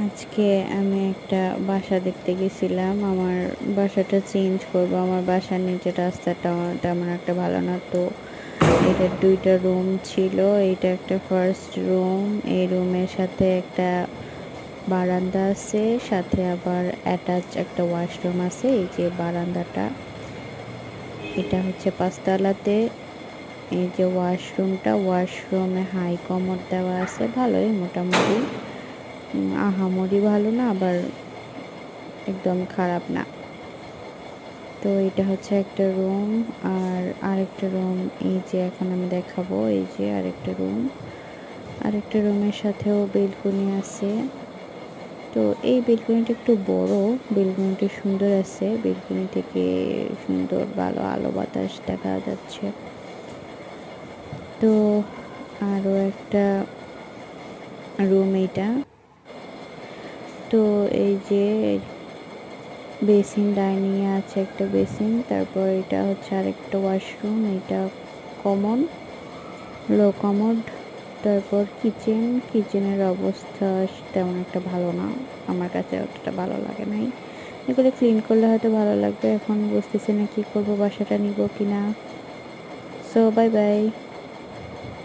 আজকে আমি একটা বাসা দেখতে গেছিলাম। আমার বাসাটা চেঞ্জ করব। আমার বাসার নিচের রাস্তাটা তেমন একটা ভালো না। তো এটার ২ টা রুম ছিল। এইটা একটা ফার্স্ট রুম। এই রুমের সাথে একটা বারান্দা আছে, সাথে আবার অ্যাটাচ একটা ওয়াশরুম আছে। এই যে বারান্দাটা, এটা হচ্ছে ৫ তলাতে। এই যে ওয়াশরুমে হাই কমোড দেওয়া আছে, ভালোই মোটামুটি। আহামরি ভালো না, আবার একদম খারাপ না। তো এটা হচ্ছে একটা রুম। আর আরেকটা রুম এই যে এখন আমি দেখাবো। এই যে আরেকটা রুমের সাথেও বেলকনি আছে। তো এই বেলকনিটা একটু বড়, বেলকনিটা সুন্দর আছে। বেলকনি থেকে সুন্দর ভালো আলো বাতাস দেখা যাচ্ছে। তো আরও একটা রুম এইটা। তো এই যে বেসিন, ডাইনিংয়ে আছে একটা বেসিন। তারপর এটা হচ্ছে আরেকটা ওয়াশরুম, এটা কমন, লো কমোড। তারপর কিচেনের অবস্থা তেমন একটা ভালো না, আমার কাছে অতটা ভালো লাগে নাই। এগুলো ক্লিন করলে হয়তো ভালো লাগবে। এখন বুঝতেছি না কি করব, বাসাটা নিব কিনা। So bye bye.